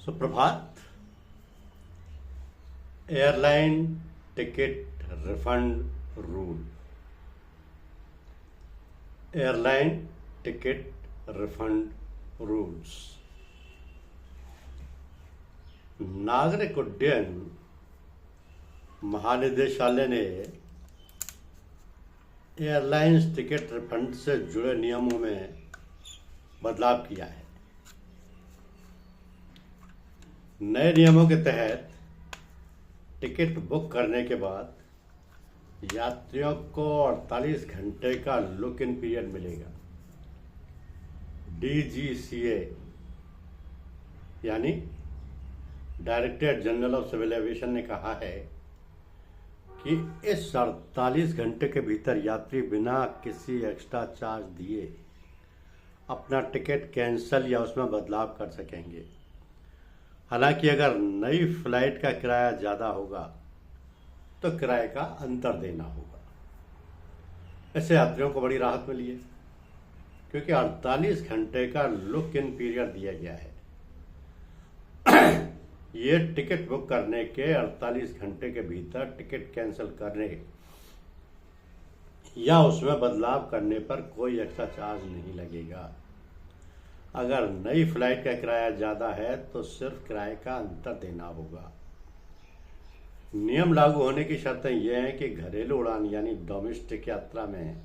सुप्रभात। Airline ticket refund rule. Airline ticket refund rules. नागरिक उड्डयन महानिदेशालय ने एयरलाइंस टिकट रिफंड से जुड़े नियमों में बदलाव किया है। नए नियमों के तहत टिकट बुक करने के बाद यात्रियों को 48 घंटे का लुक इन पीरियड मिलेगा। DGCA यानी Directorate General of Civil Aviation ने कहा है कि इस 48 घंटे के भीतर यात्री बिना किसी एक्स्ट्रा चार्ज दिए अपना टिकट कैंसिल या उसमें बदलाव कर सकेंगे। हालांकि अगर नई फ्लाइट का किराया ज़्यादा होगा तो किराए का अंतर देना होगा। इससे यात्रियों को बड़ी राहत मिली है क्योंकि 48 घंटे का लुक इन पीरियड दिया गया है। ये टिकट बुक करने के 48 घंटे के भीतर टिकट कैंसिल करने या उसमें बदलाव करने पर कोई एक्स्ट्रा चार्ज नहीं लगेगा। अगर नई फ्लाइट का किराया ज़्यादा है तो सिर्फ किराए का अंतर देना होगा। नियम लागू होने की शर्तें यह हैं कि घरेलू उड़ान यानी डोमेस्टिक यात्रा में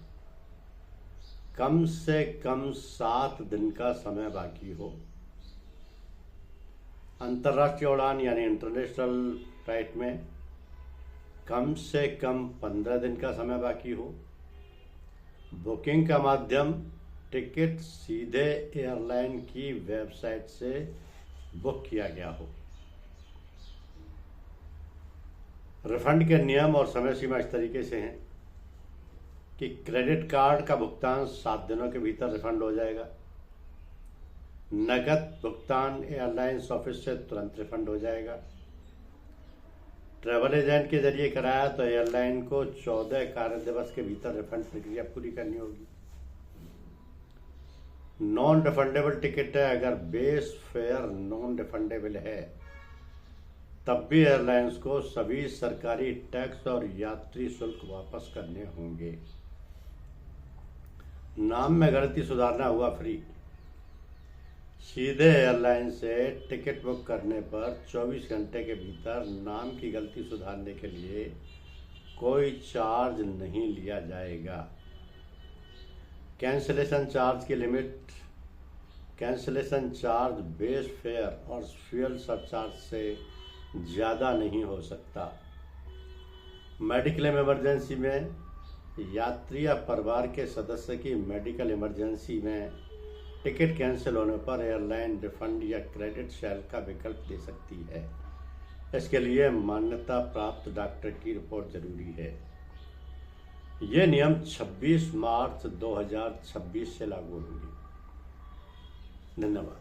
कम से कम 7 दिन का समय बाकी हो। अंतर्राष्ट्रीय उड़ान यानी इंटरनेशनल फ्लाइट में कम से कम 15 दिन का समय बाकी हो। बुकिंग का माध्यम टिकट सीधे एयरलाइन की वेबसाइट से बुक किया गया हो। रिफंड के नियम और समय सीमा इस तरीके से हैं कि क्रेडिट कार्ड का भुगतान 7 दिनों के भीतर रिफंड हो जाएगा। नकद भुगतान एयरलाइंस ऑफिस से तुरंत रिफंड हो जाएगा। ट्रैवल एजेंट के जरिए कराया तो एयरलाइन को 14 कार्य दिवस के भीतर रिफंड प्रक्रिया पूरी करनी होगी। नॉन रिफंडेबल टिकट है, अगर बेस फेयर नॉन रिफंडेबल है तब भी एयरलाइंस को सभी सरकारी टैक्स और यात्री शुल्क वापस करने होंगे। नाम में गलती सुधारना हुआ फ्री। सीधे एयरलाइन से टिकट बुक करने पर 24 घंटे के भीतर नाम की गलती सुधारने के लिए कोई चार्ज नहीं लिया जाएगा। कैंसिलेशन चार्ज की limit cancellation charge base fare और फ्यूल सरचार्ज से ज़्यादा नहीं हो सकता। मेडिकल इमरजेंसी में यात्री या परिवार के सदस्य की मेडिकल इमरजेंसी में टिकट कैंसिल होने पर एयरलाइन रिफंड या क्रेडिट शेल का विकल्प दे सकती है। इसके लिए मान्यता प्राप्त डॉक्टर की रिपोर्ट जरूरी है। ये नियम 26 मार्च 2026 से लागू होंगे। धन्यवाद।